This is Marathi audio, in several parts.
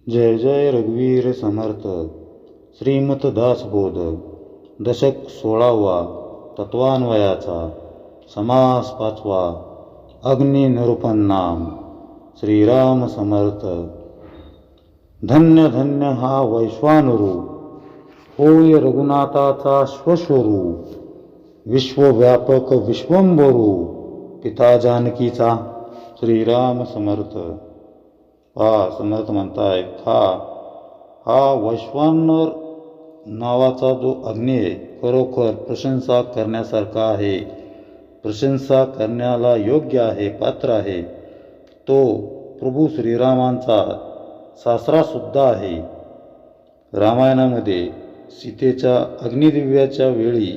जय जय रघुवीर समर्थ. श्रीमत दासबोध. दशक 16वा. तत्वान्वयाचा. समास 5वा. अग्नि निरूपण नाम. श्रीराम समर्थ. धन्य धन्य हा वैश्वानरू, होय रघुनाथाचा श्वशुरू. विश्वव्यापक विश्वंभरू, पिता जानकीचा. श्रीराम समर्थ. समर्थ म्हणतायत हा वैश्वानर नावाचा जो अग्नी आहे, खरोखर प्रशंसा करण्यासारखा आहे, प्रशंसा करण्याला योग्य आहे, पात्र आहे. तो प्रभू श्रीरामांचा सासरासुद्धा आहे. रामायणामध्ये सीतेच्या अग्निदिव्याच्या वेळी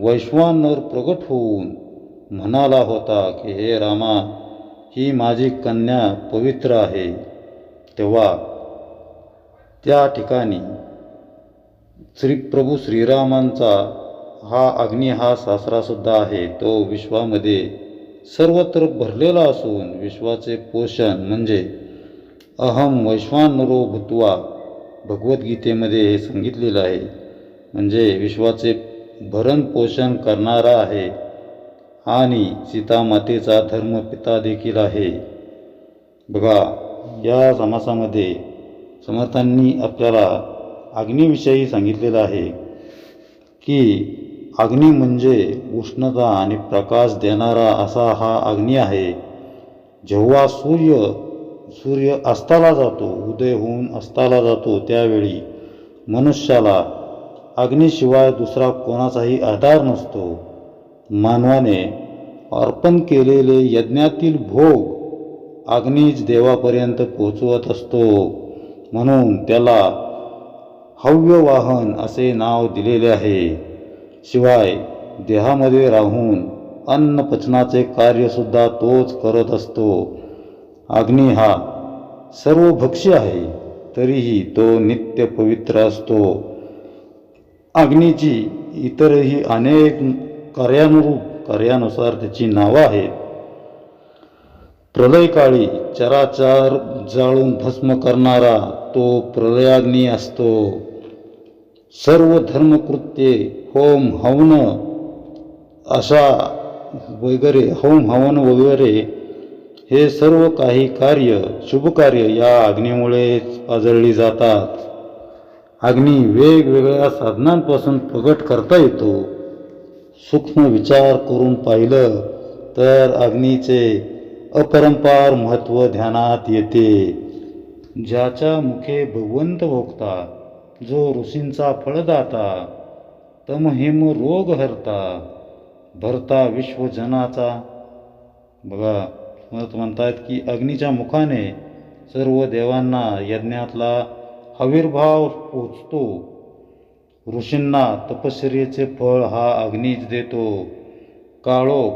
वैश्वानर प्रगट होऊन म्हणाला होता की हे रामा, ही माझी कन्या पवित्र आहे. तेव्हा त्या ठिकाणी प्रभू श्रीरामांचा हा अग्नी हा सासरासुद्धा आहे. तो विश्वामध्ये सर्वत्र भरलेला असून विश्वाचे पोषण म्हणजे अहम वैश्वानरो भूत्वा भगवद्गीतेमध्ये हे सांगितलेलं आहे. म्हणजे विश्वाचे भरण पोषण करणारा आहे आणि सीतामातेचा धर्मपिता देखील आहे. बघा, या समासामध्ये समर्थांनी आपल्याला अग्नीविषयी सांगितलेलं आहे की अग्नी म्हणजे उष्णता आणि प्रकाश देणारा असा हा अग्नी आहे. जेव्हा सूर्य अस्ताला जातो, उदय होऊन अस्ताला जातो, त्यावेळी मनुष्याला अग्नीशिवाय दुसरा कोणाचाही आधार नसतो. मानवाने अर्पण केलेले यज्ञातील भोग अग्नीच देवापर्यंत पोचवत असतो. म्हणून त्याला हव्यवाहन असे नाव दिलेले आहे. शिवाय देहामध्ये राहून अन्न पचनाचे कार्यसुद्धा तोच करत असतो. अग्नी हा सर्वभक्षी आहे, तरीही तो नित्य पवित्र असतो. अग्नीची इतरही अनेक कार्यानुसार त्याची नावं आहेत. प्रलयकाळी चराचर जाळून भस्म करणारा तो प्रलयाग्नी असतो. सर्व धर्मकृत्ये, होम हवन वगैरे हे सर्व काही शुभकार्य या अग्नीमुळेच पाजळली जातात. अग्नी वेगवेगळ्या साधनांपासून प्रगट करता येतो. सूक्ष्म विचार करून पाहिलं तर अग्नीचे अपरंपार महत्त्व ध्यानात येते. ज्याच्या मुखे भगवंत भोगता, जो ऋषींचा फळदाता, तमहिम रोग हरता, भरता विश्वजनाचा. बघा, म्हणतात की अग्नीच्या मुखाने सर्व देवांना यज्ञातला आविर्भाव पोचतो. ऋषींना तपश्चर्येचे फळ हा अग्नीच देतो. काळोख,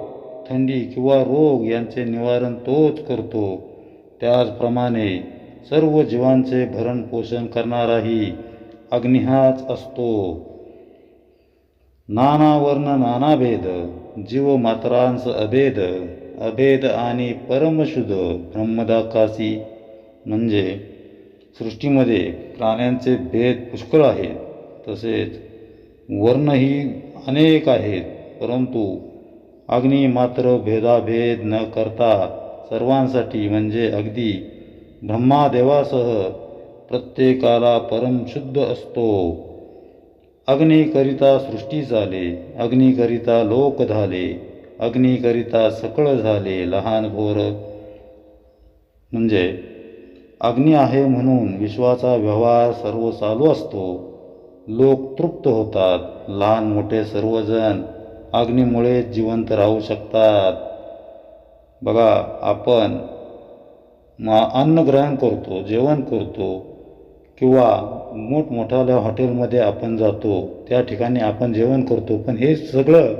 थंडी किंवा रोग यांचे निवारण तोच करतो. त्याचप्रमाणे सर्व जीवांचे भरण पोषण करणाराही अग्नी हाच असतो. नाना वर्ण नाना भेद, जीव मात्रांस अभेद आणि परमशुद्ध ब्रह्मदाकाशी. म्हणजे सृष्टीमध्ये प्राण्यांचे भेद पुष्कळ आहेत, तसेच वर्णही अनेक आहेत, परंतु अग्नी मात्र भेदाभेद न करता सर्वांसाठी म्हणजे अगदी ब्रह्मादेवासह प्रत्येकाला परमशुद्ध असतो. अग्नीकरिता सृष्टी झाले, अग्नीकरिता लोक झाले, अग्नीकरिता सकळ झाले लहान भोर. म्हणजे अग्नी आहे म्हणून विश्वाचा व्यवहार सर्व चालू असतो. लोक तृप्त होतात. लहान मोठे सर्वजण अग्नीमुळे जिवंत राहू शकतात. बघा, आपण अन्न ग्रहण करतो, जेवण करतो किंवा मोठमोठ्या हॉटेलमध्ये आपण जातो, त्या ठिकाणी आपण जेवण करतो. पण हे सगळं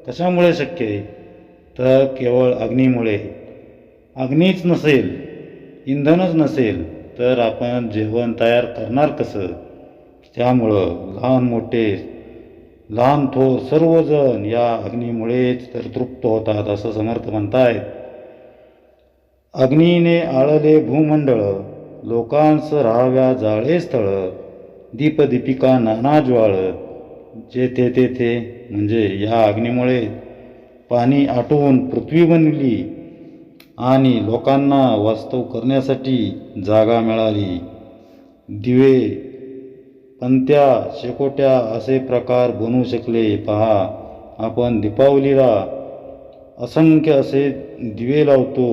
कशामुळे शक्य आहे? तर केवळ अग्नीमुळे. अग्नीच नसेल, इंधनच नसेल तर आपण जेवण तयार करणार कसं? त्यामुळं लहान मोठे, लहान थोर सर्वजण या अग्नीमुळेच तर तृप्त होतात असं समर्थ म्हणतायत. अग्नीने आळले भूमंडळ, लोकांस राहाव्या जाळे स्थळ, दीपदीपिका नाना ज्वाळत, जेथे तेथे म्हणजे या अग्नीमुळे पाणी आटवून पृथ्वी बनली आणि लोकांना वास्तव करण्यासाठी जागा मिळाली. दिवे, पंत्या, शेकोट्या असे प्रकार बनवू शकले. पहा, आपण दीपावलीला असंख्य असे दिवे लावतो,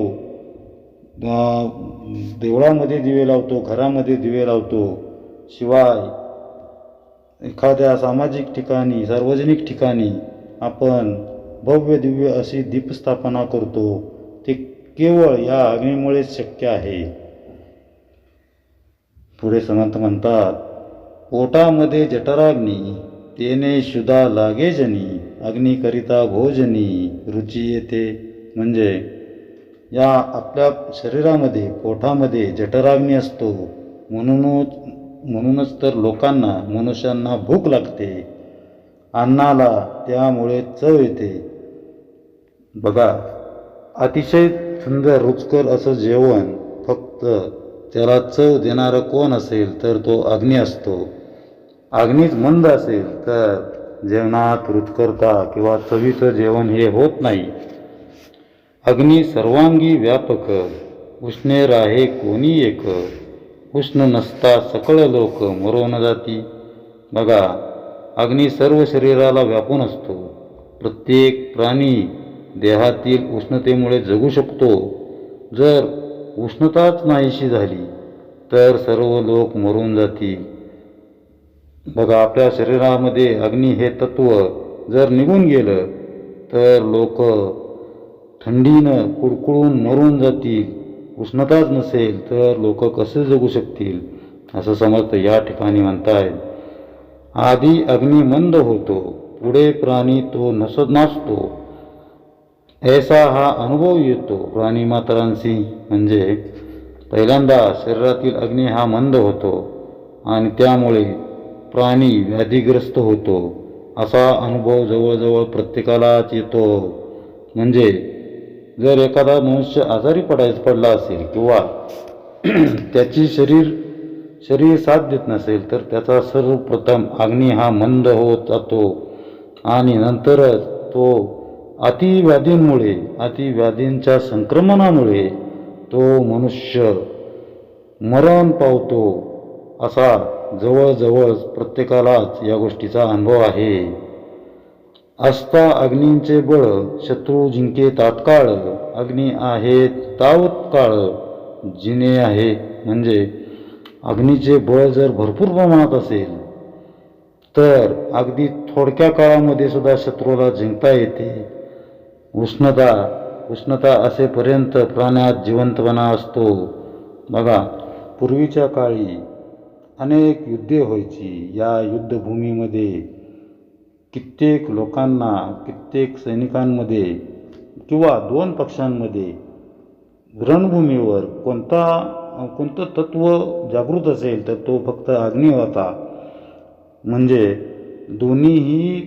देवळामध्ये दिवे लावतो, घरामध्ये दिवे लावतो. शिवाय एखाद्या सामाजिक ठिकाणी, सार्वजनिक ठिकाणी आपण भव्य दिव्य अशी दीपस्थापना करतो. ते केवळ या अग्नीमुळेच शक्य आहे. पुढे समर्थ म्हणतात, पोटामध्ये जठराग्नी, तेने शुदा लागे जनी, अग्निकरिता भोजनी रुची येते. म्हणजे या आपल्या शरीरामध्ये, पोटामध्ये जठराग्नी असतो. म्हणूनच तर लोकांना, मनुष्यांना भूक लागते. अन्नाला त्यामुळे चव येते. बघा, अतिशय सुंदर रुचकर असं जेवण फक्त त्याला चव देणारं कोण असेल तर तो अग्नी असतो. अग्नीच मंद असेल तर जेवणात रुचकरता किंवा चवीचं जेवण हे होत नाही. अग्नी सर्वांगी व्यापक, उष्णे राहे कोणी एक, उष्ण नसता सकळ लोक मरोन जाती. बघा, अग्नी सर्व शरीराला व्यापून असतो. प्रत्येक प्राणी देहातील उष्णतेमुळे जगू शकतो. जर उष्णताच नाहीशी झाली तर सर्व लोक मरून जातील. बघा, आपल्या शरीरामध्ये अग्नी हे तत्व जर निघून गेलं तर लोक थंडीनं कुडकुडून मरून जातील. उष्णताच नसेल तर लोक कसे जगू शकतील, असं समर्थ या ठिकाणी म्हणतायत. आधी अग्नी मंद होतो, पुढे प्राणी तो नाचतो. ऐसा हा अनुभव येतो प्राणी मात्रांशी. म्हणजे पहिल्यांदा शरीरातील अग्नी हा मंद होतो आणि त्यामुळे प्राणी व्याधीग्रस्त होतो. असा अनुभव जवळजवळ प्रत्येकालाच येतो. म्हणजे जर एखादा मनुष्य आजारी पडला असेल किंवा त्याची शरीर साथ देत नसेल तर त्याचा सर्वप्रथम अग्नी हा मंद होत जातो आणि नंतरच तो अतिव्याधींमुळे, अतिव्याधींच्या संक्रमणामुळे तो मनुष्य मरण पावतो. असा जवळजवळ प्रत्येकालाच या गोष्टीचा अनुभव आहे. असता अग्नींचे बळ, शत्रू जिंके तात्काळ, अग्नी आहे तावत काळ जिने आहे. म्हणजे अग्नीचे बळ जर भरपूर प्रमाणात असेल तर अगदी थोडक्या काळामध्ये सुद्धा शत्रूला जिंकता येते. उष्णता असेपर्यंत प्राण्यात जिवंतपणा असतो. बघा, पूर्वीच्या काळी अनेक युद्धे व्हायची. या युद्धभूमीमध्ये कित्येक लोकांना, कित्येक सैनिकांमध्ये किंवा दोन पक्षांमध्ये रणभूमीवर कोणतं तत्व जागृत असेल तर तो फक्त अग्नी होता. म्हणजे दोन्हीही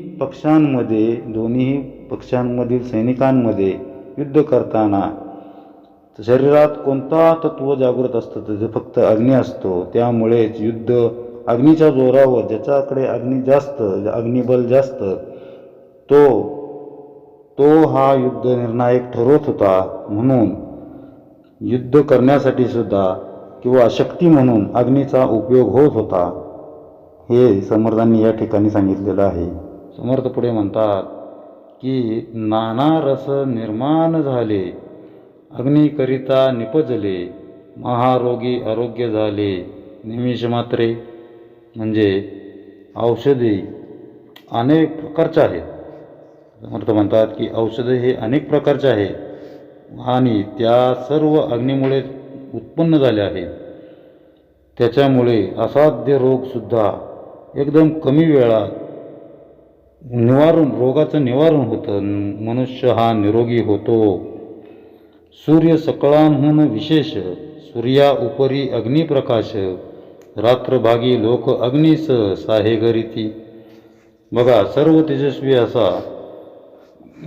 पक्षांमधील सैनिकांमध्ये युद्ध करताना शरीरात कोणता तत्व जागृत असतं तर ते फक्त अग्नी असतो. त्यामुळेच युद्ध अग्नीच्या जोरावर, ज्याच्याकडे अग्निबल जास्त तो हा युद्ध निर्णायक ठरवत होता. म्हणून युद्ध करण्यासाठी सुद्धा किंवा शक्ती म्हणून अग्नीचा उपयोग होत होता. हे समर्थांनी या ठिकाणी सांगितलेलं आहे. समर्थ पुढे म्हणतात की नाना रस निर्माण झाले, अग्निकरिता निपजले, महारोगी आरोग्य झाले निमिष मात्रे. म्हणजे औषधे अनेक प्रकारचे आहेत. समर्थ म्हणतात की औषधे हे अनेक प्रकारचे आहेत आणि त्या सर्व अग्नीमुळे उत्पन्न झाले आहेत. त्याच्यामुळे असाध्य रोगसुद्धा एकदम कमी वेळात रोगाचं निवारण होतं. मनुष्य हा निरोगी होतो. सूर्य सकळांहून विशेष, सूर्या उपरी अग्निप्रकाश, रात्रभागी लोक अग्निस साहे गरिती. बघा, सर्व तेजस्वी असा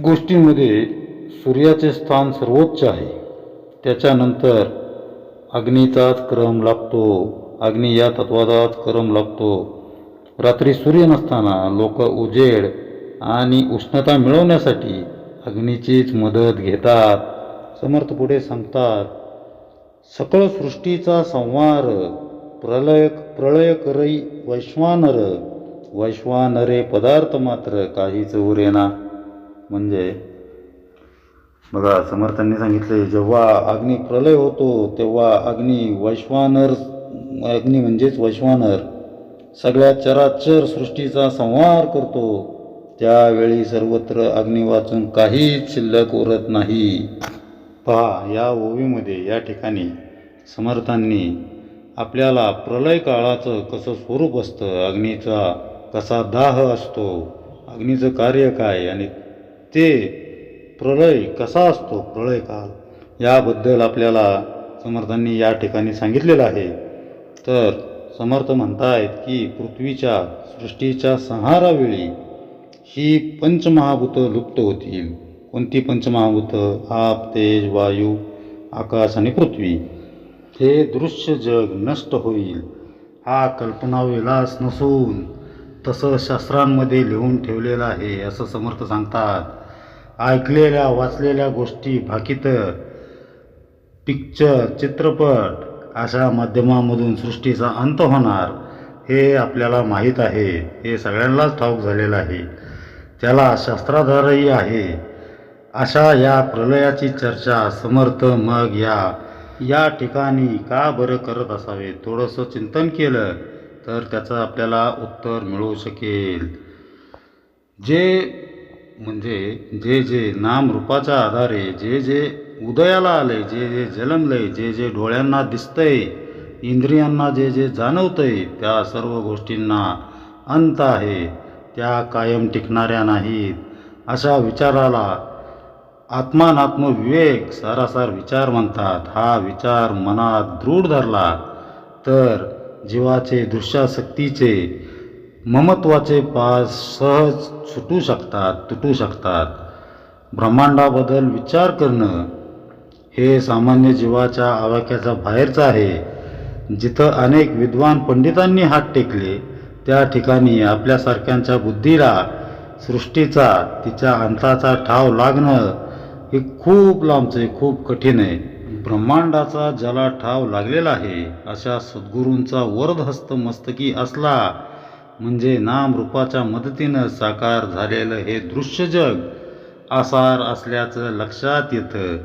गोष्टींमध्ये सूर्याचे स्थान सर्वोच्च आहे. त्याच्यानंतर अग्नीचाच क्रम लागतो. अग्नी या तत्वाचाच क्रम लागतो. रात्री सूर्य नसताना लोक उजेड आणि उष्णता मिळवण्यासाठी अग्नीचीच मदत घेतात. समर्थ पुढे सांगतात, सकळ सृष्टीचा संहार प्रलय करै वैश्वानर, वैश्वानरे पदार्थ मात्र काहीच उरेना. म्हणजे बघा, समर्थांनी सांगितले, जेव्हा अग्नी प्रलय होतो तेव्हा अग्नी म्हणजेच वैश्वानर सगळ्या चराचर सृष्टीचा संहार करतो. त्यावेळी सर्वत्र अग्नी वाचून काहीच शिल्लक उरत नाही. पहा, या ओवीमध्ये या ठिकाणी समर्थांनी आपल्याला प्रलय काळाचं कसं स्वरूप असतं, अग्नीचा कसा दाह असतो, अग्नीचं कार्य काय आणि ते प्रलय कसा असतो, प्रलय काळ, याबद्दल आपल्याला समर्थांनी या ठिकाणी सांगितलेलं आहे. तर समर्थ म्हणतायत की पृथ्वीच्या सृष्टीच्या संहारावेळी ही पंचमहाभूतं लुप्त होतील. कोणती पंचमहाभूतं? आप, तेज, वायू, आकाश आणि पृथ्वी. हे दृश्य जग नष्ट होईल. हा कल्पनाविलास नसून तसं शास्त्रांमध्ये लिहून ठेवलेलं आहे असं समर्थ सांगतात. ऐकलेल्या वाचलेल्या गोष्टी, भाकितं, पिक्चर, चित्रपट अशा माध्यमांमधून सृष्टीचा अंत होणार हे आपल्याला माहीत आहे. हे सगळ्यांनाच ठाऊक झालेलं आहे, त्याला शास्त्राधारही आहे. अशा या प्रलयाची चर्चा समर्थ मग या ठिकाणी का बरं करत असावे? थोडंसं चिंतन केलं तर त्याचं आपल्याला उत्तर मिळू शकेल. जे नाम रूपाच्या आधारे जे उदयाला आले, जे जन्मलंय, जे डोळ्यांना दिसतंय, इंद्रियांना जे जाणवतंय, त्या सर्व गोष्टींना अंत आहे. त्या कायम टिकणाऱ्या नाहीत. अशा विचाराला आत्मानात्म विवेक, सारासार विचार म्हणतात. हा विचार मनात दृढ धरला तर जीवाचे दृश्यासक्तीचे, ममत्वाचे पास सहज तुटू शकतात. ब्रह्मांडाबद्दल विचार करणं हे सामान्य जीवाच्या आवाक्याच्या बाहेरचं आहे. जिथं अनेक विद्वान पंडितांनी हात टेकले त्या ठिकाणी आपल्यासारख्यांच्या बुद्धीला सृष्टीचा, तिच्या अंताचा ठाव लागणं हे खूप लांबचे, खूप कठीण आहे. ब्रह्मांडाचा ज्याला ठाव लागलेला आहे अशा सद्गुरूंचा वरदहस्त मस्तकी असला म्हणजे नाम रूपाच्या मदतीनं साकार झालेलं हे दृश्य जग आसार असल्याचं लक्षात येतं.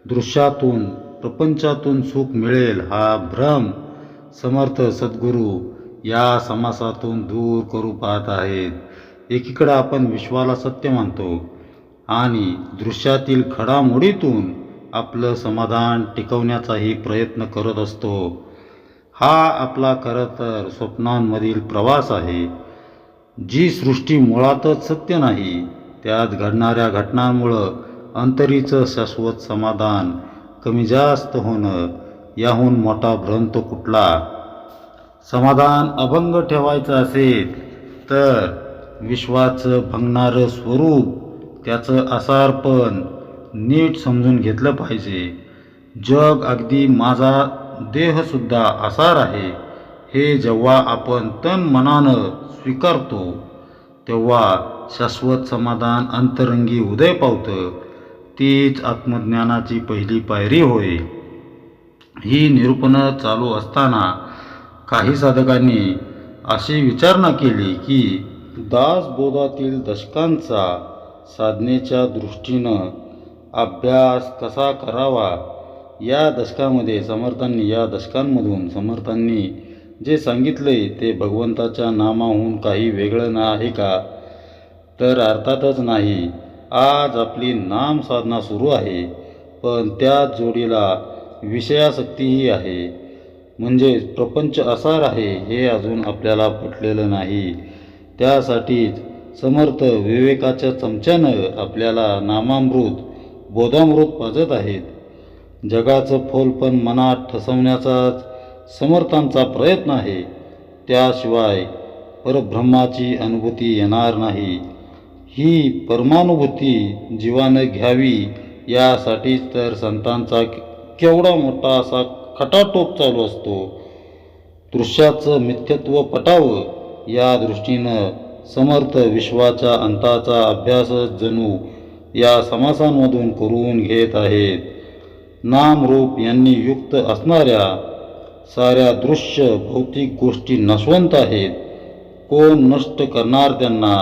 दृश्यातून, प्रपंचातून सुख मिळेल हा भ्रम समर्थ सद्गुरू या समासातून दूर करू पाहत आहेत. एकीकडं आपण विश्वाला सत्य मानतो आणि दृश्यातील घडामोडीतून आपलं समाधान टिकवण्याचाही प्रयत्न करत असतो. हा आपला खरं तर स्वप्नांमधील प्रवास आहे. जी सृष्टी मुळातच सत्य नाही, त्यात घडणाऱ्या घटनांमुळं अंतरीचं शाश्वत समाधान कमी जास्त होणं, याहून मोठा भ्रम तो कुठला? समाधान अभंग ठेवायचं असेल तर विश्वाचं भंगणारं स्वरूप, त्याचं आसारपण नीट समजून घेतलं पाहिजे. जग, अगदी माझा देहसुद्धा आसार आहे, हे जेव्हा आपण तन मनानं स्वीकारतो तेव्हा शाश्वत समाधान अंतरंगी उदय पावतं. तीच आत्मज्ञानाची पहिली पायरी होय. ही निरूपणं चालू असताना काही साधकांनी अशी विचारणा केली की दासबोधातील दशकांचा साधनेच्या दृष्टीनं अभ्यास कसा करावा. या दशकांमधून समर्थांनी जे सांगितले ते भगवंताच्या नामाहून काही वेगळं आहे का? तर अर्थातच नाही. आज आपली नाम साधना सुरू आहे, पण त्याच जोडीला विषयासक्तीही आहे. म्हणजेच प्रपंच आसार आहे हे अजून आपल्याला पटलेलं नाही. त्यासाठीच समर्थ विवेकाच्या चमच्यानं आपल्याला नामामृत, बोधामृत पाजत आहेत. जगाचं फोल पण मनात ठसवण्याचाच समर्थांचा प्रयत्न आहे. त्याशिवाय परब्रह्माची अनुभूती येणार नाही. ही परमानुभूती जीवानं घ्यावी यासाठीच तर संतांचा केवढा मोठा असा खटाटोप चालू असतो. दृश्याचं मिथ्यत्व पटावं या दृष्टीनं समर्थ विश्वाच्या अंताचा अभ्यास जणू या समासांमधून करून घेत आहेत. नाम रूप यांनी युक्त असणाऱ्या साऱ्या दृश्य भौतिक गोष्टी नशवंत आहेत. कोण नष्ट करणार त्यांना?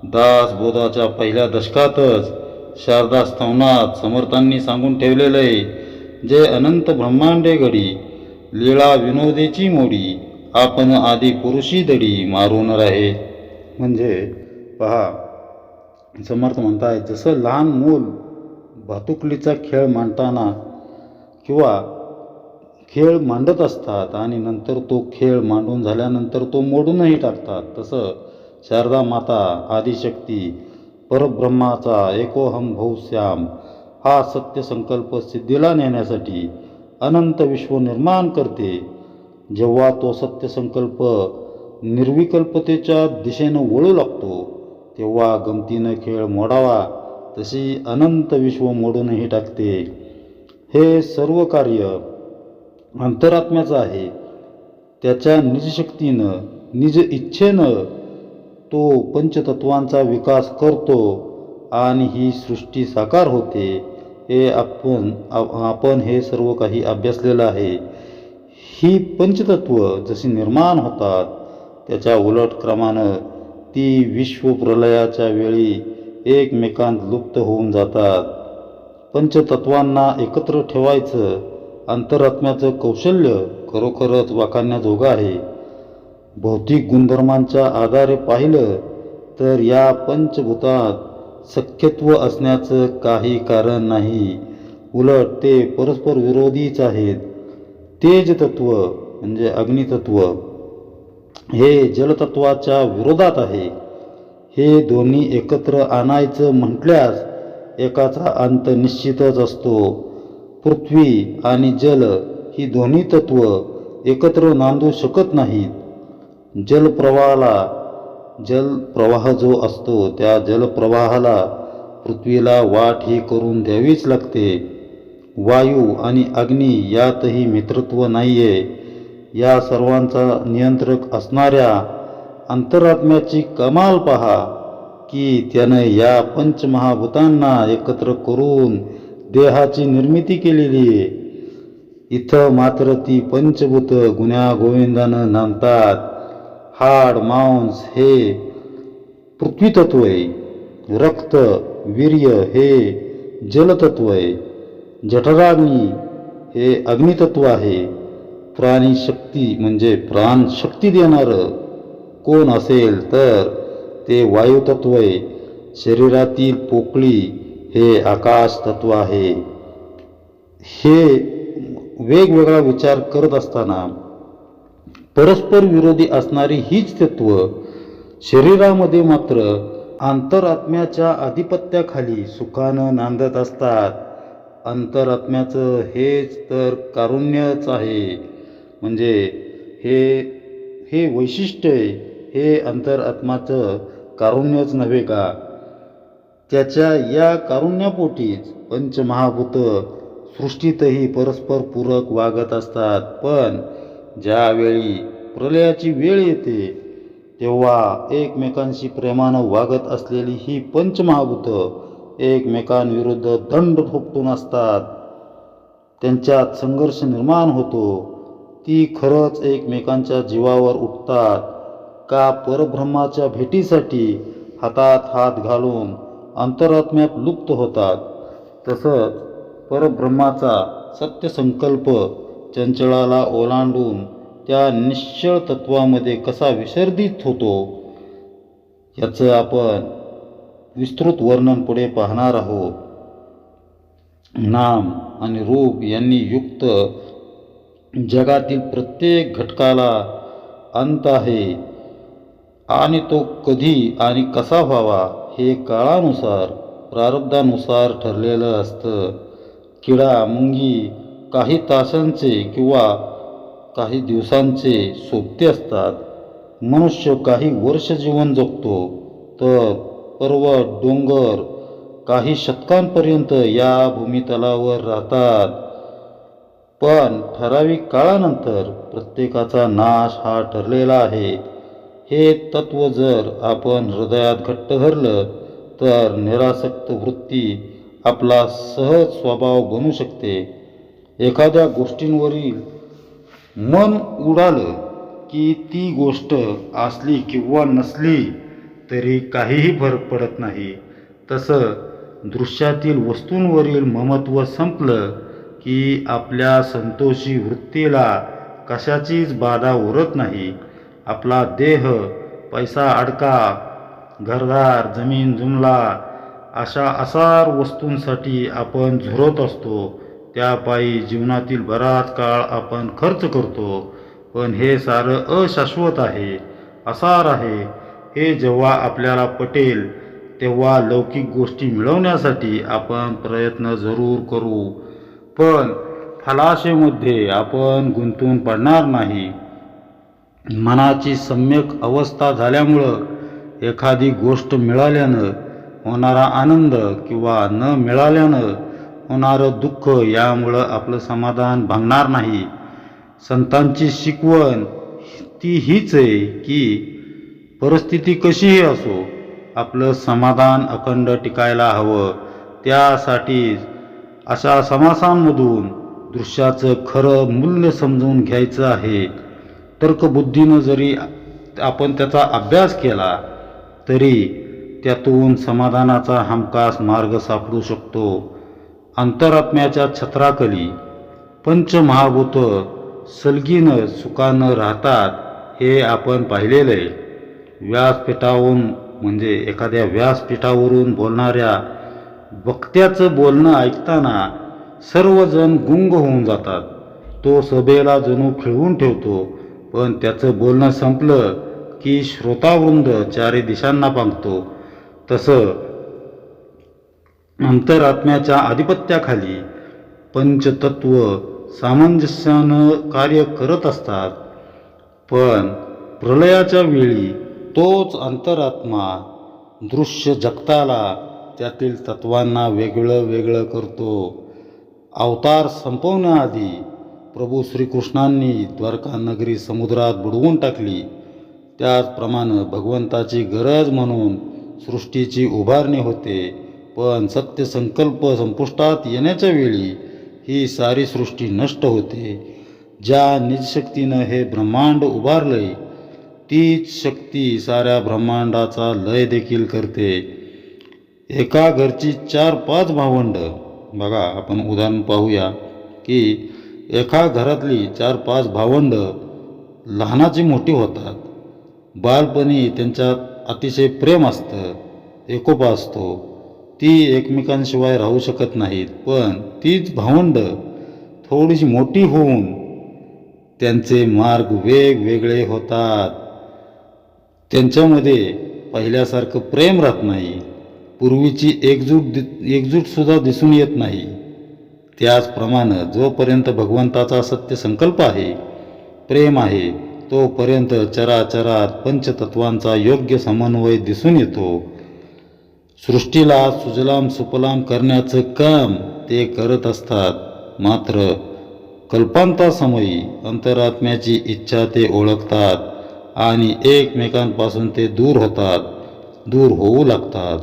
दासबोधाच्या पहिल्या दशकातच शारदा स्तवनात समर्थांनी सांगून ठेवलेलं आहे, जे अनंत ब्रह्मांडे घडी लीळा विनोदेची मोडी आपण आदी पुरुषी दडी मारून राहे. म्हणजे पहा, समर्थ म्हणताय, जसं लहान मूल भातुकलीचा खेळ मांडताना किंवा खेळ मांडत असतात आणि नंतर तो खेळ मांडून झाल्यानंतर तो मोडूनही टाकतात, तसं शारदा माता आदिशक्ती परब्रह्माचा एकोहम भौश्याम हा सत्यसंकल्प सिद्धीला नेण्यासाठी अनंत विश्व निर्माण करते. जेव्हा तो सत्यसंकल्प निर्विकल्पतेच्या दिशेनं वळू लागतो तेव्हा गमतीनं खेळ मोडावा तशी अनंत विश्व मोडूनही टाकते. हे सर्व कार्य अंतरात्म्याचं आहे. त्याच्या निजशक्तीनं निज इच्छेनं तो पंचतत्वांचा विकास करतो आणि ही सृष्टी साकार होते. हे आपण हे सर्व काही अभ्यासलेलं आहे. ही पंचतत्व जशी निर्माण होतात त्याच्या उलट क्रमानं ती विश्वप्रलयाच्या वेळी एकमेकांत लुप्त होऊन जातात. पंचतत्वांना एकत्र ठेवायचं अंतरात्म्याचं कौशल्य खरोखरच वाखाणण्याजोगं आहे. भौतिक गुणधर्मांच्या आधारे पाहिलं तर या पंचभूतात सख्यत्व असण्याचं काही कारण नाही. उलट ते परस्पर विरोधीच आहेत. तेजतत्व म्हणजे अग्नितत्व हे जलतत्वाच्या विरोधात आहे. हे दोन्ही एकत्र आणायचं म्हटल्यास एकाचा अंत निश्चितच असतो. पृथ्वी आणि जल ही दोन्ही तत्व एकत्र नांदू शकत नाहीत. जलप्रवाह जो असतो त्या जलप्रवाहाला पृथ्वीला वाट ही करून द्यावीच लागते. वायू आणि अग्नी यातही मित्रत्व नाहीये. या सर्वांचा नियंत्रक असणाऱ्या अंतरात्म्याची कमाल पहा की त्यानं या पंचमहाभूतांना एकत्र करून देहाची निर्मिती केलेली आहे. इथं मात्र ती पंचभूत गुण्यागोविंदानं नांदतात. हाड मांस हे पृथ्वीतत्व आहे. रक्त वीर्य हे जलतत्व आहे. जठराग्नी हे अग्नितत्व आहे. प्राणीशक्ती म्हणजे प्राणशक्ती देणारं कोण असेल तर ते वायुतत्व आहे. शरीरातील पोकळी हे आकाश तत्व आहे. हे वेगवेगळा विचार करत असताना परस्पर विरोधी असणारी हीच तत्व शरीरामध्ये मात्र अंतरात्म्याच्या आधिपत्याखाली सुखानं नांदत असतात. अंतरात्म्याचं हेच तर कारुण्यच आहे. म्हणजे हे वैशिष्ट्य आहे. हे अंतरात्म्याचं कारुण्यच नव्हे का? त्याच्या या कारुण्यापोटीच पंचमहाभूत सृष्टीतही परस्पर पूरक वागत असतात. पण ज्यावेळी प्रलयाची वेळ येते तेव्हा एकमेकांशी प्रेमानं वागत असलेली ही पंचमहाभूत एकमेकांविरुद्ध दंड थोपटून असतात. त्यांच्यात संघर्ष निर्माण होतो. ती खरंच एकमेकांच्या जीवावर उठतात का परब्रह्माच्या भेटीसाठी हातात हात घालून अंतरात्म्यात लुप्त होतात. तसंच परब्रह्माचा सत्यसंकल्प चंचळाला ओलांडून त्या निश्चळ तत्वामध्ये कसा विसर्जित होतो याचं आपण विस्तृत वर्णन पुढे पाहणार आहोत. नाम आणि रूप यांनी युक्त जगातील प्रत्येक घटकाला अंत आहे आणि तो कधी आणि कसा व्हावा हे काळानुसार प्रारब्धानुसार ठरलेलं असतं. किडा मुंगी काही तासांचे किंवा काही दिवसांचे सोबते असतात. मनुष्य काही वर्ष जीवन जगतो तर पर्वत डोंगर काही शतकांपर्यंत या भूमितलावर राहतात. पण ठराविक काळानंतर प्रत्येकाचा नाश हा ठरलेला आहे. हे तत्त्व जर आपण हृदयात घट्ट धरलं तर निरासक्त वृत्ती आपला सहज स्वभाव बनू शकते. एखाद्या गोष्टींवरील मन उडालं की ती गोष्ट असली किंवा नसली तरी काहीही फरक पडत नाही. तसं दृश्यातील वस्तूंवरील ममत्व संपलं की आपल्या संतोषी वृत्तीला कशाचीच बाधा उरत नाही. आपला देह, पैसा अडका, घरदार, जमीन जुमला अशा असार वस्तूंसाठी आपण झुरत असतो. त्यापायी जीवनातील बराच काळ आपण खर्च करतो. पण हे सारं अशाश्वत आहे, असार आहे. हे जेव्हा आपल्याला पटेल तेव्हा लौकिक गोष्टी मिळवण्यासाठी आपण प्रयत्न जरूर करू, पण फलाशेमध्ये आपण गुंतून पडणार नाही. मनाची सम्यक अवस्था झाल्यामुळं एखादी गोष्ट मिळाल्यानं होणारा आनंद किंवा न मिळाल्यानं होणारं दुःख यामुळं आपलं समाधान भांगणार नाही. संतांची शिकवण ती हीच आहे की परिस्थिती कशीही असो आपलं समाधान अखंड टिकायला हवं. त्यासाठीच अशा समासांमधून दृश्याचं खरं मूल्य समजून घ्यायचं आहे. तर्कबुद्धीनं जरी आपण त्याचा अभ्यास केला तरी त्यातून समाधानाचा हमखास मार्ग सापडू शकतो. अंतरात्म्याच्या छत्राखाली पंचमहाभूत सलगीनं सुखानं राहतात हे आपण पाहिलेलं आहे. व्यासपीठावरून म्हणजे एखाद्या व्यासपीठावरून बोलणाऱ्या वक्त्याचं बोलणं ऐकताना सर्वजण गुंग होऊन जातात. तो सभेला जणू खिळवून ठेवतो. पण त्याचं बोलणं संपलं की श्रोतावृंद चारी दिशांना पांगतो. तसं अंतरात्म्याच्या आधिपत्याखाली पंचतत्व सामंजस्यानं कार्य करत असतात. पण प्रलयाच्या वेळी तोच अंतरात्मा दृश्य जगताला त्यातील तत्वांना वेगळं वेगळं करतो. अवतार संपवण्याआधी प्रभू श्रीकृष्णांनी द्वारका नगरी समुद्रात बुडवून टाकली. त्याचप्रमाणे भगवंताची गरज म्हणून सृष्टीची उभारणी होते. पण सत्यसंकल्प संपुष्टात येण्याच्या वेळी ही सारी सृष्टी नष्ट होते. ज्या निजशक्तीनं हे ब्रह्मांड उभारलंय तीच शक्ती साऱ्या ब्रह्मांडाचा लय देखील करते. एका घरची 4-5 भावंड बघा, आपण उदाहरण पाहूया की एका घरातली 4-5 भावंड लहानाची मोठी होतात. बालपणी त्यांच्यात अतिशय प्रेम असतं, एकोपा असतो. ती एकमेकांशिवाय राहू शकत नाहीत. पण तीच भावंड थोडीशी मोठी होऊन त्यांचे मार्ग वेगवेगळे होतात. त्यांच्यामध्ये पहिल्यासारखं प्रेम राहत नाही. पूर्वीची एकजूटसुद्धा दिसून येत नाही. त्याचप्रमाणे जोपर्यंत भगवंताचा सत्य संकल्प आहे, प्रेम आहे, तोपर्यंत चराचरात पंचतत्वांचा योग्य समन्वय दिसून येतो. सृष्टीला सुजलाम सुफलाम करण्याचं काम ते करत असतात. मात्र कल्पांतासमयी अंतरात्म्याची इच्छा ते ओळखतात आणि एकमेकांपासून ते दूर होऊ लागतात.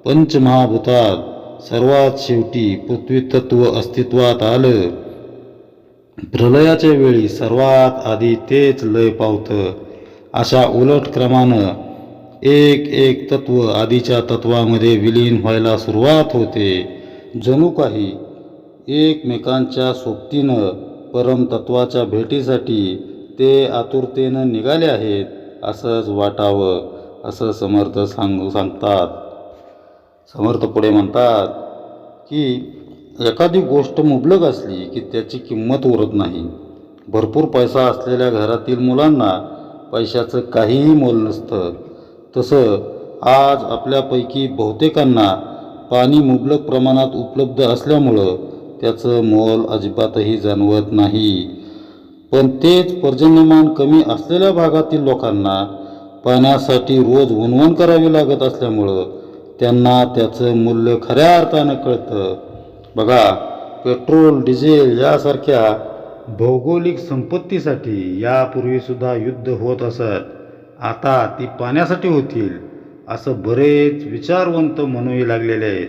पंचमहाभूतात सर्वात शेवटी पृथ्वी तत्व अस्तित्वात आलं. प्रलयाच्या वेळी सर्वात आधी तेच लय पावतं. अशा उलट क्रमानं एक तत्व आधीच्या तत्वामध्ये विलीन व्हायला सुरुवात होते. जणू काही एकमेकांच्या सोबतीनं परमतत्वाच्या भेटीसाठी ते आतुरतेनं निघाले आहेत असंच वाटावं, असं समर्थ सांगतात. समर्थ पुढे म्हणतात की एखादी गोष्ट मुबलक असली की त्याची किंमत उरत नाही. भरपूर पैसा असलेल्या घरातील मुलांना पैशाचं काहीही मोल नसतं. तसं आज आपल्यापैकी बहुतेकांना पाणी मुबलक प्रमाणात उपलब्ध असल्यामुळं त्याचं मोल अजिबातही जाणवत नाही. पण तेच पर्जन्यमान कमी असलेल्या भागातील लोकांना पाण्यासाठी रोज वणवण करावी लागत असल्यामुळं त्यांना त्याचं मूल्य खऱ्या अर्थानं कळतं. बघा, पेट्रोल, डिझेल यासारख्या भौगोलिक संपत्तीसाठी यापूर्वीसुद्धा युद्ध होत असत. आता ती पाण्यासाठी होतील असं बरेच विचारवंत म्हणूही लागलेले आहेत.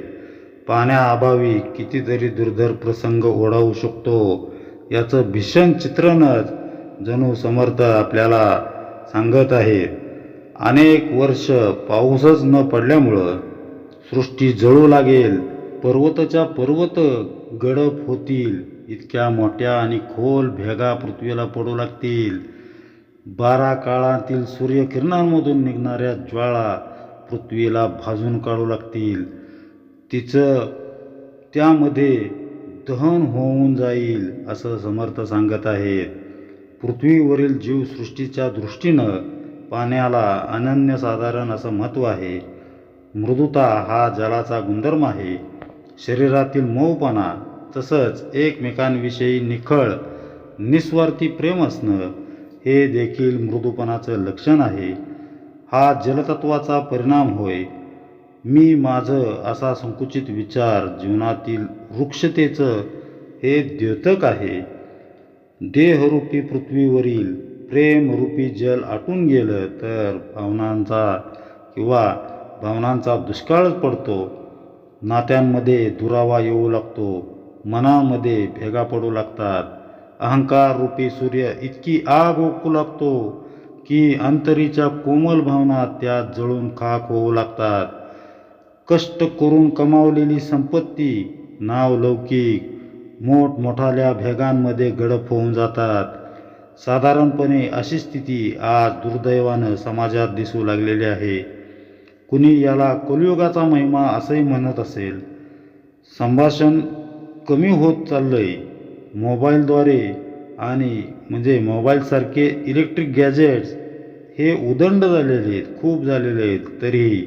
पाण्याअभावी कितीतरी दुर्धर प्रसंग ओढावू शकतो याचं भीषण चित्रणच जणू समर्थ आपल्याला सांगत आहेत. अनेक वर्ष पाऊसच न पडल्यामुळं सृष्टी जळू लागेल, पर्वतच्या पर्वत गडप होतील, इतक्या मोठ्या आणि खोल भेगा पृथ्वीला पडू लागतील. 12 काळातील सूर्यकिरणांमधून निघणाऱ्या ज्वाळा पृथ्वीला भाजून काढू लागतील. तिचं त्यामध्ये दहन होऊन जाईल असं समर्थ सांगत आहेत. पृथ्वीवरील जीवसृष्टीच्या दृष्टीनं पाण्याला अनन्यसाधारण असं महत्त्व आहे. मृदुता हा जलाचा गुणधर्म आहे. शरीरातील मऊपणा तसंच एकमेकांविषयी निखळ निस्वार्थी प्रेम असणं हे देखील मृदुपणाचं लक्षण आहे. हा जलतत्वाचा परिणाम होय. मी माझं असा संकुचित विचार जीवनातील वृक्षतेचं हे द्योतक आहे. देहरूपी पृथ्वीवरील प्रेमरूपी जल आटून गेलं तर भावनांचा दुष्काळच पडतो. नात्यांमध्ये दुरावा येऊ लागतो. मनामध्ये भेगा पडू लागतात. अहंकाररूपी सूर्य इतकी आग ओकू लागतो की अंतरीच्या कोमल भावना त्यात जळून खाक होऊ लागतात. कष्ट करून कमावलेली संपत्ती नावलौकिक मोठमोठाल्या भेगांमध्ये गडप होऊन जातात. साधारणपणे अशी स्थिती आज दुर्दैवानं समाजात दिसू लागलेली आहे. कुणी याला कलियुगाचा महिमा असंही म्हणत असेल. संभाषण कमी होत चाललंय. मोबाईलद्वारे आणि मोबाईलसारखे इलेक्ट्रिक गॅजेट्स हे उदंड झालेले आहेत, खूप झालेले आहेत. तरीही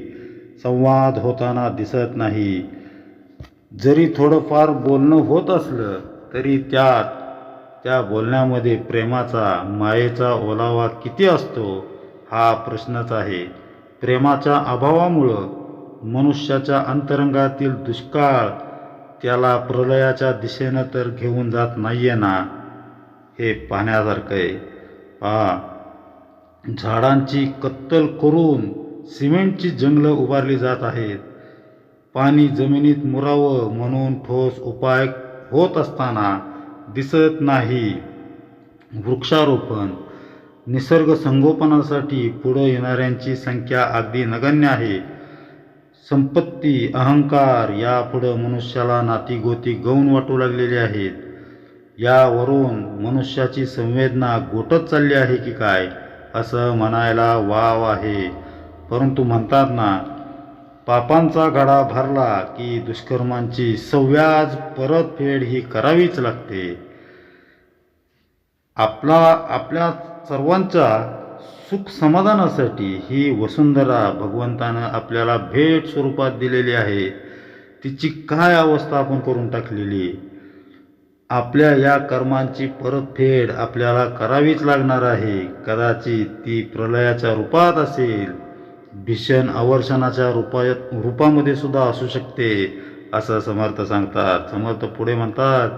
संवाद होताना दिसत नाही. जरी थोडंफार बोलणं होत असलं तरी त्या बोलण्यामध्ये प्रेमाचा मायेचा ओलावा किती असतो हा प्रश्नच आहे. प्रेमाच्या अभावामुळं मनुष्याच्या अंतरंगातील दुष्काळ त्याला प्रलयाच्या दिशेनं तर घेऊन जात नाहीये ना, हे पाहण्यासारखं आहे. झाडांची कत्तल करून सिमेंटची जंगलं उभारली जात आहेत. पाणी जमिनीत मुरावं म्हणून ठोस उपाय होत असताना दिसत नाही. वृक्षारोपण निसर्ग संगोपनासाठी पुढं येणाऱ्यांची संख्या अगदी नगण्य आहे. संपत्ती अहंकार यापुढं मनुष्याला नातीगोती गौण वाटू लागलेली आहेत. यावरून मनुष्याची संवेदना गोठत चालली आहे की काय असं म्हणायला वाव आहे. परंतु म्हणतात ना, पापांचा घडा भरला की दुष्कर्मांची सव्याज परतफेड ही करावीच लागते. आपल्या सर्वांच्या सुख समाधानासाठी ही वसुंधरा भगवंतानं आपल्याला भेट स्वरूपात दिलेली आहे. तिची काय अवस्था आपण करून टाकलेली. आपल्या या कर्मांची परतफेड आपल्याला करावीच लागणार आहे. कदाचित ती प्रलयाच्या रूपात असेल, भीषण अवर्षणाच्या रूपामध्ये सुद्धा असू शकते असं समर्थ सांगतात. समर्थ पुढे म्हणतात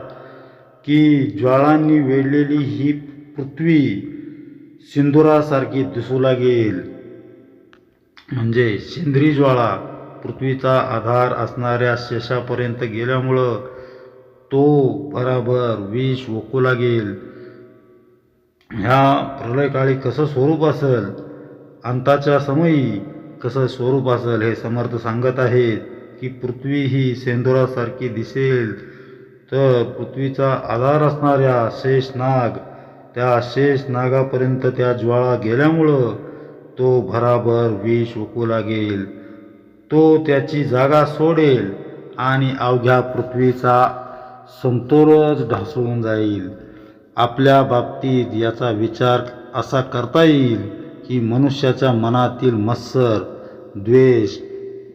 की ज्वाळांनी वेढलेली ही पृथ्वी सिंदुरासारखी दिसू लागेल. शेंद्री ज्वाळा पृथ्वीचा आधार असणाऱ्या शेषापर्यंत गेल्यामुळं तो बराबर विष ओकू लागेल. ह्या प्रलयकाळी कसं स्वरूप असेल, अंताच्या समयी कसं स्वरूप असेल हे समर्थ सांगत आहेत की पृथ्वी ही सेंदुरासारखी दिसेल. तर पृथ्वीचा आधार असणाऱ्या शेषनाग, त्या शेषनागापर्यंत त्या ज्वाळा गेल्यामुळं तो भराभर विष ओकू लागेल. तो त्याची जागा सोडेल आणि अवघ्या पृथ्वीचा समतोलच ढासळून जाईल. आपल्या बाबतीत याचा विचार असा करता येईल की मनुष्याच्या मनातील मत्सर द्वेष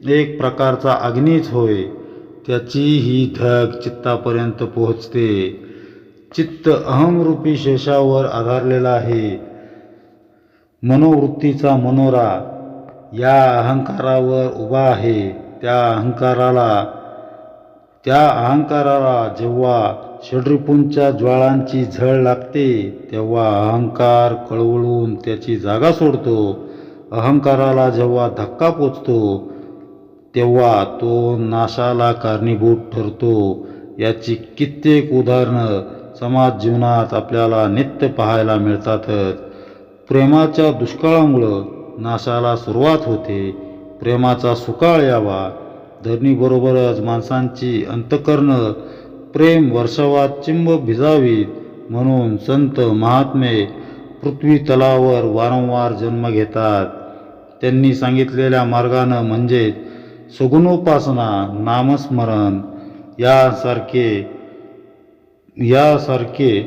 एक प्रकारचा अग्नीच होय. त्याची ही धग चित्तापर्यंत पोहोचते. चित्त अहमरूपी शेषावर आधारलेला आहे. मनोवृत्तीचा मनोरा या अहंकारावर उभा आहे. त्या अहंकाराला जेव्हा षड्रिपूंच्या ज्वाळांची झळ लागते तेव्हा अहंकार कळवळून त्याची जागा सोडतो. अहंकाराला जेव्हा धक्का पोचतो तेव्हा तो नाशाला कारणीभूत ठरतो. याची कित्येक उदाहरणं समाज जीवनात आपल्याला नित्य पाहायला मिळतातच. प्रेमाच्या दुष्काळामुळं नाशाला सुरुवात होते. प्रेमाचा सुकाळ यावा, धरणीबरोबरच माणसांची अंतःकरणं प्रेम वर्षावात चिंब भिजावीत म्हणून संत महात्मे पृथ्वी तलावर वारंवार जन्म घेतात. त्यांनी सांगितलेल्या मार्गानं म्हणजेच सगुणोपासना, नामस्मरण यासारखे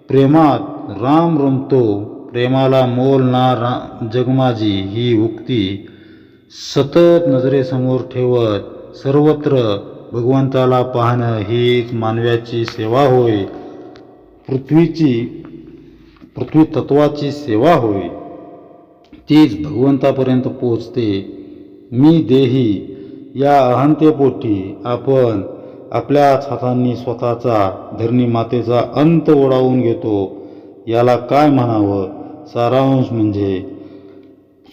प्रेमात राम रमतो, प्रेमाला मोल ना जगमाजी ही उक्ती सतत नजरेसमोर ठेवत सर्वत्र भगवंताला पाहणं हीच मानवाची सेवा होय. पृथ्वी तत्वाची सेवा होय. तीच भगवंतापर्यंत पोचते. मी देही या अहंतेपोटी आपण आपल्याच हातांनी स्वतःचा धरणी मातेचा अंत ओढावून घेतो. याला काय म्हणावं? सारांश म्हणजे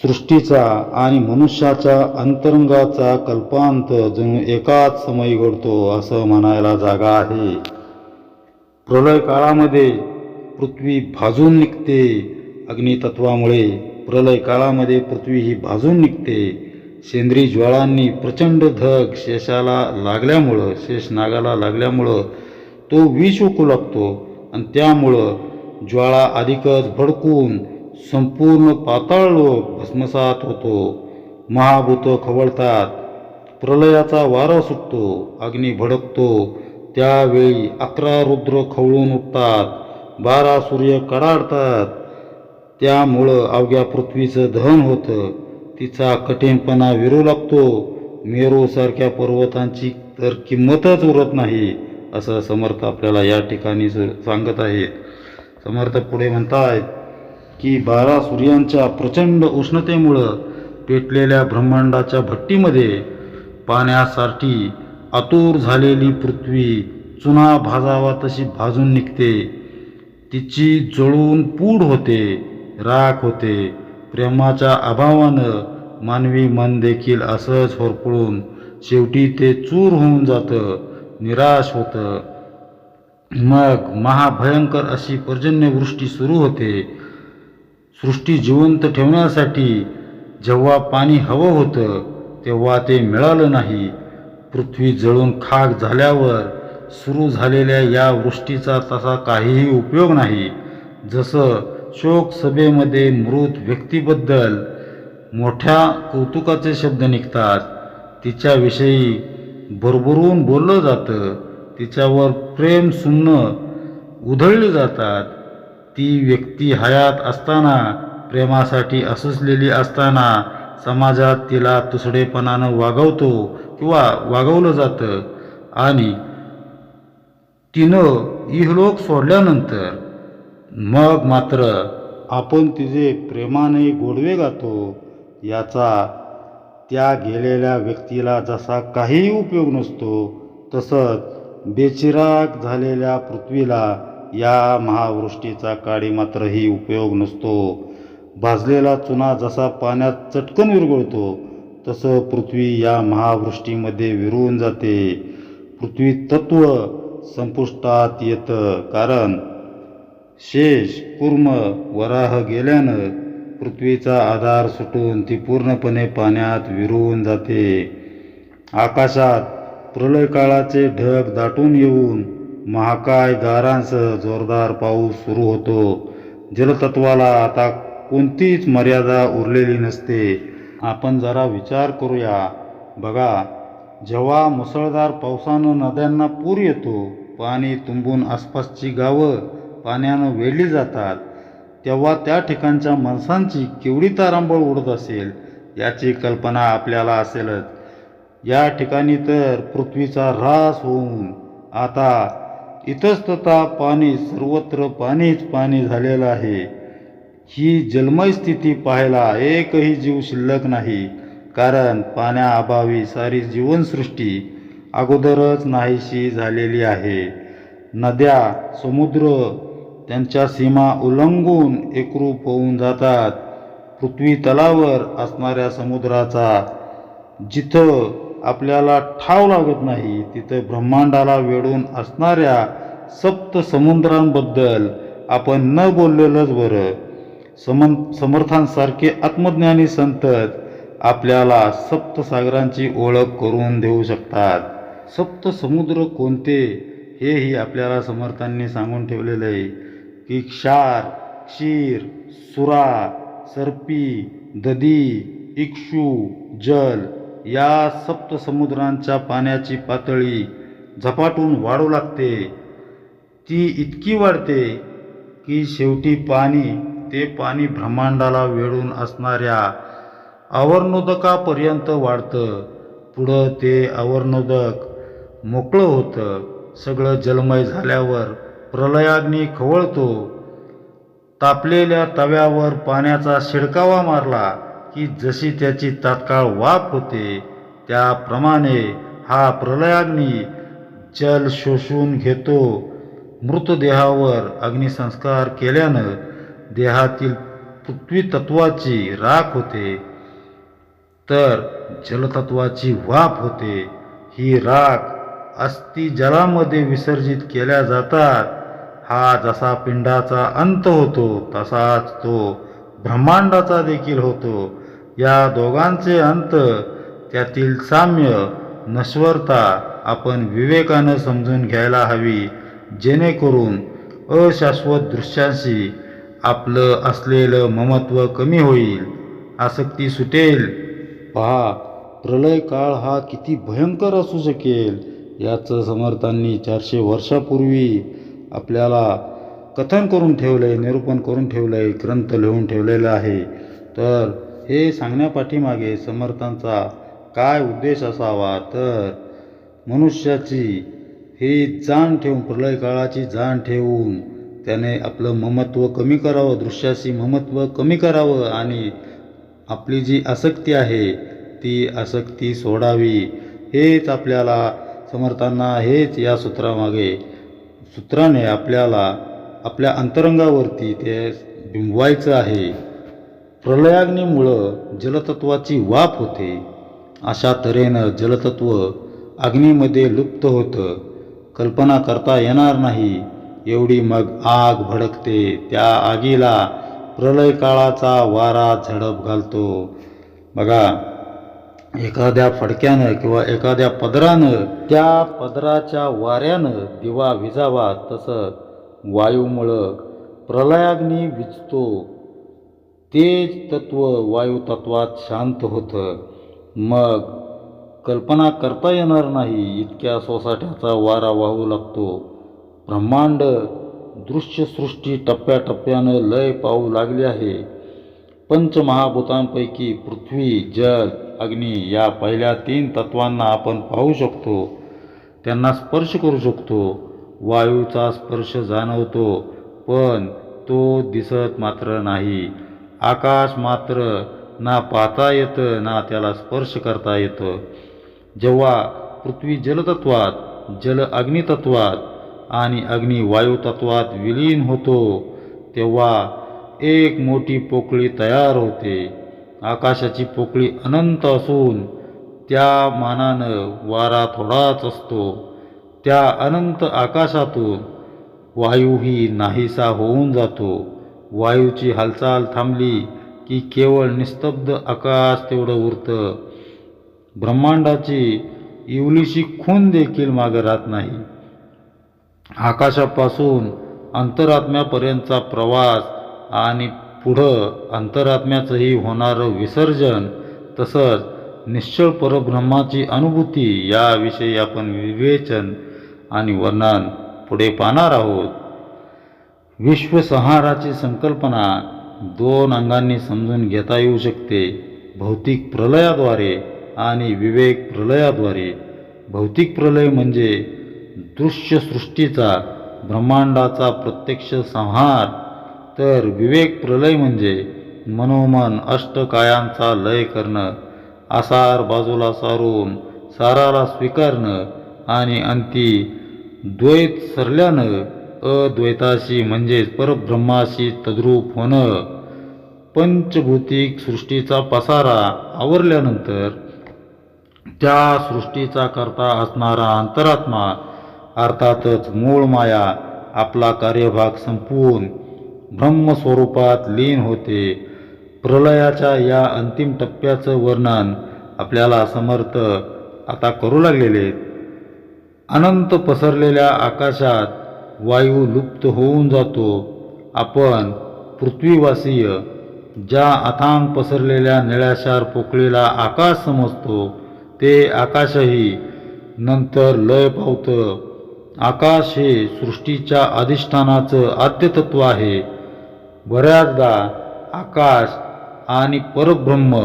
सृष्टीचा आणि मनुष्याच्या अंतरंगाचा कल्पांत जणू एकाच समयी घडतो असं म्हणायला जागा आहे. प्रलय काळामध्ये पृथ्वी भाजून निघते. अग्नितत्वामुळे प्रलय काळामध्ये पृथ्वी ही भाजून निघते. सेंद्री ज्वाळांनी प्रचंड धग शेषनागाला लागल्यामुळं तो विष ओकू लागतो आणि त्यामुळं ज्वाळा अधिकच भडकून संपूर्ण पाताळ लोक भस्मसात होतो. महाभूतं खवळतात. प्रलयाचा वारा सुटतो. अग्नी भडकतो. त्यावेळी 11 रुद्र खवळून उठतात. 12 सूर्य कडाडतात. त्यामुळं अवघ्या पृथ्वीचं दहन होतं. तिचा कठीणपणा विरू लागतो. मेरूसारख्या पर्वतांची तर किंमतच उरत नाही असं समर्थ आपल्याला या ठिकाणी सांगत आहेत. समर्थ पुढे म्हणतायत की 12 सूर्यांच्या प्रचंड उष्णतेमुळं पेटलेल्या ब्रह्मांडाच्या भट्टीमध्ये पाण्यासाठी आतुर झालेली पृथ्वी चुना भाजावा तशी भाजून निघते. तिची जळून पूड होते, राख होते. प्रेमाच्या अभावानं मानवी मन देखील असंच होरपळून शेवटी ते चूर होऊन जातं, निराश होतं. मग महाभयंकर अशी पर्जन्यवृष्टी सुरू होते. सृष्टी जिवंत ठेवण्यासाठी जेव्हा पाणी हवं होतं तेव्हा ते मिळालं नाही. पृथ्वी जळून खाक झाल्यावर सुरू झालेल्या या वृष्टीचा तसा काहीही उपयोग नाही. जसं शोकसभेमध्ये मृत व्यक्तीबद्दल मोठ्या कौतुकाचे शब्द निघतात, तिच्याविषयी भरभरून बोललं जातं, तिच्यावर प्रेम सुमनं उधळली जातात. ती व्यक्ती हयात असताना, प्रेमासाठी असुसलेली असताना समाजात तिला तुसडेपणानं वागवतो किंवा वागवलं जातं आणि तिनं इहलोक सोडल्यानंतर मग मात्र आपण तिचे प्रेमाने गोडवे गातो. याचा त्या गेलेल्या व्यक्तीला जसा काहीही उपयोग नसतो, तसंच बेचिराग झालेल्या पृथ्वीला या महावृष्टीचा काडी मात्रही उपयोग नसतो. भाजलेला चुना जसा पाण्यात चटकन विरघळतो तसं पृथ्वी या महावृष्टीमध्ये विरून जाते. पृथ्वी तत्व संपुष्टात येतं, कारण शेष कूर्म वराह गेल्यानं पृथ्वीचा आधार सुटून ती पूर्णपणे पाण्यात विरून जाते. आकाशात प्रलय काळाचे ढग दाटून येऊन महाकाय गारांसह जोरदार पाऊस सुरू होतो. जलतत्वाला आता कोणतीच मर्यादा उरलेली नसते. आपण जरा विचार करूया. बघा, जेव्हा मुसळधार पावसानं नद्यांना पूर येतो, पाणी तुंबून आसपासची गावं पाण्यानं वेढली जातात, तेव्हा त्या ठिकाणच्या माणसांची केवढी तारांबळ उडत असेल याची कल्पना आपल्याला असेलच. या ठिकाणी तर पृथ्वीचा ऱ्हास होऊन आता इतस्ततः पाणी, सर्वत्र पाणीच पाणी झालेलं आहे. ही जलमय स्थिती पाहायला एकही जीव शिल्लक नाही, कारण पाण्याअभावी सारी जीवनसृष्टी अगोदरच नाहीशी झालेली आहे. नद्या, समुद्र त्यांच्या सीमा ओलांघून एकरूप होऊन जातात. पृथ्वी तलावर असणाऱ्या समुद्राचा जिथं आपल्याला ठाव लागत नाही, तिथं ब्रह्मांडाला वेढून असणाऱ्या सप्त समुद्रांबद्दल आपण न बोललेलंच बरं. समर्थांसारखे आत्मज्ञानी संत आपल्याला सप्तसागरांची ओळख करून देऊ शकतात. सप्त समुद्र कोणते हेही आपल्याला समर्थांनी सांगून ठेवलेलं आहे की क्षार, क्षीर, सुरा, सर्पी, दधी, इक्षु, जल या सप्त समुद्रांच्या पाण्याची पातळी झपाटून वाढू लागते. ती इतकी वाढते की शेवटी ते पाणी ब्रह्मांडाला वेढून असणाऱ्या अवर्णोदकापर्यंत वाढतं. पुढं ते अवर्णोदक मोकळं होतं. सगळं जलमय झाल्यावर प्रलयाग्नी खवळतो. तापलेल्या तव्यावर पाण्याचा शिडकावा मारला की जशी त्याची तात्काळ वाफ होते, त्याप्रमाणे हा प्रलयाग्नी जल शोषून घेतो. मृतदेहावर अग्निसंस्कार केल्यानं देहातील पृथ्वी तत्वाची राख होते, तर जलतत्वाची वाफ होते. ही राख अस्थी जलामध्ये विसर्जित केल्या जातात. हा जसा पिंडाचा अंत होतो, तसाच तो ब्रह्मांडाचा देखील होतो. या दोघांचे अंत, त्यातील साम्य, नश्वरता आपण विवेकानं समजून घ्यायला हवी, जेणेकरून अशाश्वत दृश्यांशी आपलं असलेलं ममत्व कमी होईल, आसक्ती सुटेल. पहा, प्रलय काळ हा किती भयंकर असू शकेल याचं समर्थांनी 400 वर्षापूर्वी आपल्याला कथन करून ठेवलं आहे, निरूपण करून ठेवलं आहे, ग्रंथ लिहून ठेवलेला आहे. तर हे सांगण्यापाठीमागे समर्थांचा काय उद्देश असावा, तर मनुष्याची ही जाण ठेवून, प्रलय काळाची जाण ठेवून त्याने आपलं ममत्व कमी करावं, दृश्याशी ममत्व कमी करावं आणि आपली जी आसक्ती आहे ती आसक्ती सोडावी. हेच आपल्याला समर्थांना, हेच या सूत्राने आपल्याला आपल्या अंतरंगावरती ते बिंबवायचं आहे. प्रलयाग्नीमुळं जलतत्वाची वाफ होते. अशा तऱ्हेनं जलतत्व अग्नीमध्ये लुप्त होतं. कल्पना करता येणार नाही एवढी मग आग भडकते. त्या आगीला प्रलय काळाचा वारा झडप घालतो. बघा, एखाद्या फडक्यानं किंवा एखाद्या पदरानं, त्या पदराच्या वाऱ्यानं दिवा विजावा, तसं वायूमुळं प्रलयाग्नी विजतो. तेज तत्व वायू तत्वात शांत होतं. मग कल्पना करता येणार नाही इतक्या सोसाट्याचा वारा वाहू लागतो. ब्रह्मांड दृश्यसृष्टी टप्प्याटप्प्यानं लय पाहू लागली आहे. पंचमहाभूतांपैकी पृथ्वी, जल, अग्नी या पहिल्या 3 तत्वांना आपण पाहू शकतो, त्यांना स्पर्श करू शकतो. वायूचा स्पर्श जाणवतो, पण तो दिसत मात्र नाही. आकाश मात्र ना पाहता येतं ना त्याला स्पर्श करता येतं. जेव्हा पृथ्वी जलतत्वात, जल अग्नितत्वात आणि अग्नी वायुतत्वात विलीन होतो, तेव्हा एक मोठी पोकळी तयार होते. आकाशाची पोकळी अनंत असून त्या मानानं वारा थोडाच असतो. त्या अनंत आकाशातून वायूही नाहीसा होऊन जातो. वायूची हालचाल थांबली की केवळ निस्तब्ध आकाश तेवढं उरतं. ब्रह्मांडाची इवलीशी खून देखील मागं राहत नाही. आकाशापासून अंतरात्म्यापर्यंतचा प्रवास आणि पुढं अंतरात्म्याचंही होणारं विसर्जन, तसंच निश्चळ परब्रह्माची अनुभूती याविषयी आपण विवेचन आणि वर्णन पुढे पाहणार आहोत. विश्वसंहाराची संकल्पना 2 अंगांनी समजून घेता येऊ शकते, भौतिक प्रलयाद्वारे आणि विवेक प्रलयाद्वारे. भौतिक प्रलय म्हणजे दृश्यसृष्टीचा, ब्रह्मांडाचा प्रत्यक्ष संहार, तर विवेक प्रलय म्हणजे मनोमन अष्टकायांचा लय करणं, आसार बाजूला सारून साराला स्वीकारणं आणि अंती द्वैत सरल्यानं अद्वैताशी म्हणजेच परब्रह्माशी तद्रूप होणं, पंचभौतिक सृष्टीचा पसारा आवरल्यानंतर त्या सृष्टीचा करता असणारा अंतरात्मा अर्थातच मूळ माया आपला कार्यभाग संपवून ब्रह्मस्वरूपात लीन होते. प्रलयाच्या या अंतिम टप्प्याचं वर्णन आपल्याला समर्थ आता करू लागलेले आहेत. अनंत पसरलेल्या आकाशात वायू लुप्त होऊन जातो. आपण पृथ्वीवासीय ज्या अथांग पसरलेल्या निळ्याशार पोकळीला आकाश समजतो, ते आकाशही नंतर लय पावतं. आकाश हे सृष्टीच्या अधिष्ठानाचं आद्यतत्व आहे. बऱ्याचदा आकाश आणि परब्रह्म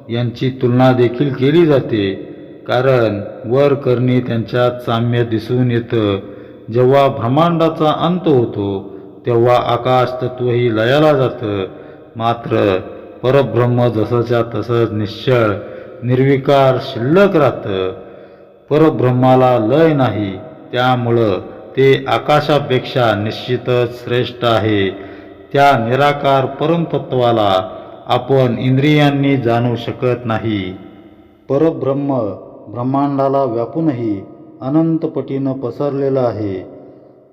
यांची तुलना देखील केली जाते, कारण वर करणी त्यांच्यात साम्य दिसून येतं. जेव्हा ब्रह्मांडाचा अंत होतो तेव्हा आकाश तत्वही लयाला जातं, मात्र परब्रह्म जसंच्या तसंच निश्चळ निर्विकार शिल्लक राहतं. परब्रह्माला लय नाही, त्यामुळं ते आकाशापेक्षा निश्चितच श्रेष्ठ आहे. त्या निराकार परमतत्वाला आपण इंद्रियांनी जाणू शकत नाही. परब्रह्म ब्रह्मांडाला व्यापूनही अनंतपटीनं पसरलेलं आहे.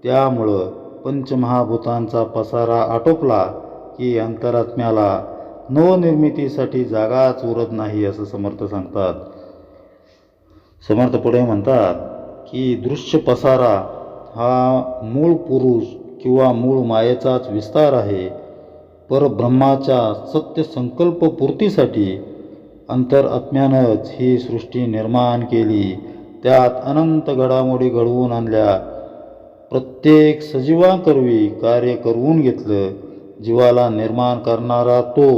त्यामुळं पंचमहाभूतांचा पसारा आटोपला की अंतरात्म्याला नवनिर्मितीसाठी जागाच उरत नाही, असं समर्थ सांगतात. समर्थ पुढे म्हणतात की दृश्य पसारा हा मूळ पुरुष किंवा मूळ मायेचाच विस्तार आहे. परब्रह्माच्या सत्य संकल्प पूर्तीसाठी अंतरात्म्यानंच ही सृष्टी निर्माण केली. त्यात अनंत घडामोडी घडवून आणल्या. प्रत्येक सजीवांकरवी कार्य करवून घेतलं. जीवाला निर्माण करणारा तो,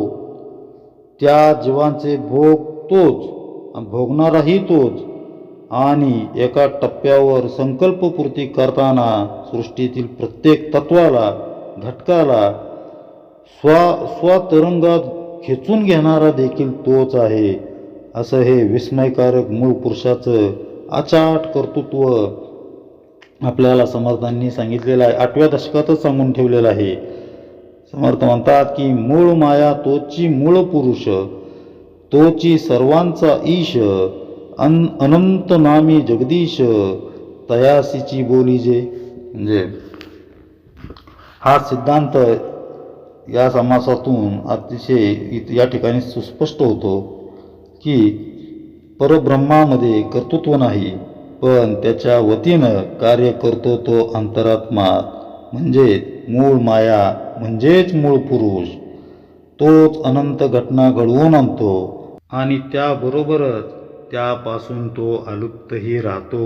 त्या जीवांचे भोग तोच, भोगणाराही तोच. आणि एका टप्प्यावर संकल्पपूर्ती करताना सृष्टीतील प्रत्येक तत्वाला, घटकाला स्वतरंगात खेचून घेणारा देखील तोच आहे. असं हे विस्मयकारक मूळ पुरुषाचं अचाट कर्तृत्व आपल्याला समर्थांनी सांगितलेलं आहे. 8व्या दशकातच सांगून ठेवलेलं आहे. समर्थ म्हणतात की मूळ माया तोची मूळ पुरुष, तोची सर्वांचा ईश, अनंत नामी जगदीश, तयासीची बोली जे. म्हणजे हा सिद्धांत या समासातून अतिशय या ठिकाणी सुस्पष्ट होतो की परब्रह्मामध्ये कर्तृत्व नाही, पण त्याच्या वतीनं कार्य करतो तो अंतरात्मा, म्हणजे मूळ माया, म्हणजेच मूळ पुरुष. तोच अनंत घटना घडवून आणतो आणि त्याबरोबरच त्यापासून तो अलुप्तही राहतो.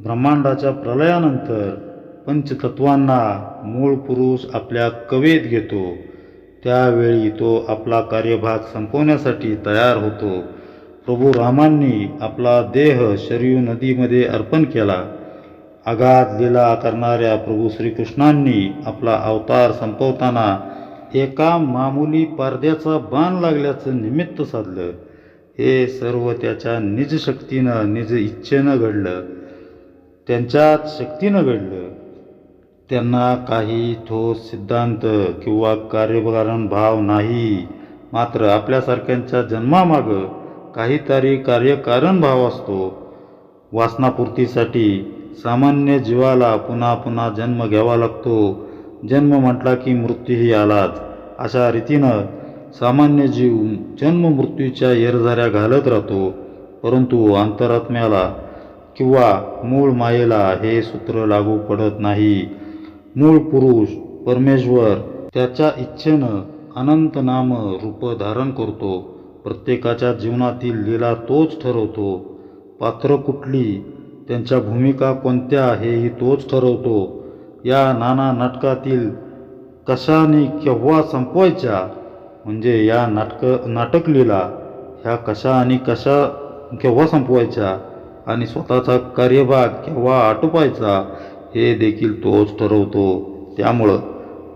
ब्रह्मांडाच्या प्रलयानंतर पंचतत्वांना मूळ पुरुष आपल्या कवेत घेतो. त्यावेळी तो आपला कार्यभाग संपवण्यासाठी तयार होतो. प्रभू रामांनी आपला देह शरयू नदीमध्ये अर्पण केला. अगाध लीला करणाऱ्या प्रभू श्रीकृष्णांनी आपला अवतार संपवताना एका मामुली पारद्याचा बाण लागल्याचं निमित्त साधलं. हे सर्व त्याच्या निज शक्तीनं, निज इच्छेनं घडलं, त्यांच्याच शक्तीनं घडलं. त्यांना काही ठोस सिद्धांत किंवा कार्यकारण भाव नाही, मात्र आपल्यासारख्यांच्या जन्मामागं काहीतरी कार्यकारण भाव असतो. वासनापूर्तीसाठी सामान्य जीवाला पुन्हा पुन्हा जन्म घ्यावा लागतो. जन्म म्हटला की मृत्यूही आलाच. अशा रीतीनं सामान्य जीव जन्म मृत्यूच्या येरझाऱ्या घालत राहतो. परंतु अंतरात्म्याला किंवा मूळ मायेला हे सूत्र लागू पडत नाही. मूळ पुरुष परमेश्वर त्याच्या इच्छेनं अनंत नाम रूप धारण करतो. प्रत्येकाच्या जीवनातील लीला तोच ठरवतो. पात्र कुठली, त्यांच्या भूमिका कोणत्या हेही तोच ठरवतो. या नाना नाटकातील कशाने केव्हा संपवायच्या, म्हणजे या नाटकलीला ह्या कशा आणि कशा केव्हा संपवायच्या आणि स्वतःचा कार्यभाग केव्हा आटोपायचा हे देखील तोच ठरवतो. त्यामुळं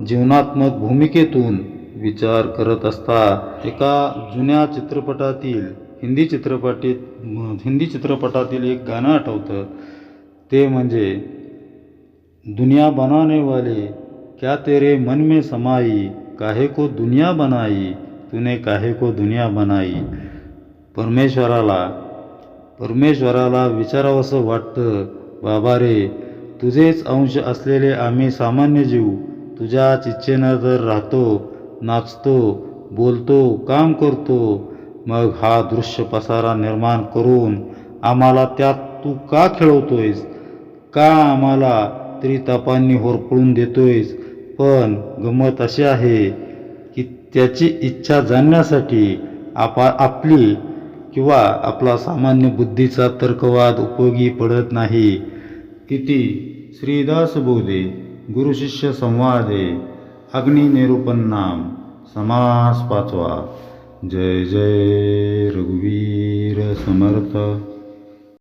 जीवनात्मक भूमिकेतून विचार करत असता एका जुन्या चित्रपटातील हिंदी चित्रपटातील एक गाणं आठवतं. ते म्हणजे दुनिया बनाने वाले क्या तेरे मन में समाई, काहे को दुनिया बनाई, तूने काहे को दुनिया बनाई. परमेश्वराला विचारावंसं वाटतं, बाबा रे, तुझेच अंश असलेले आम्ही सामान्य जीव तुझ्याच इच्छेनं जर राहतो, नाचतो, बोलतो, काम करतो, मग हा दृश्य पसारा निर्माण करून आम्हाला त्यात तू का खेळवतोयस, का आम्हाला त्रितापांनी होरपळून देतोयस. पण गंमत अशी आहे की त्याची इच्छा जाणण्यासाठी आपली किंवा आपला सामान्य बुद्धीचा तर्कवाद उपयोगी पडत नाही. तिथी श्रीदास बोधे गुरुशिष्य संवादे अग्निनिरूपन्नाम समास 5वा. जय जय रघुवीर समर्थ.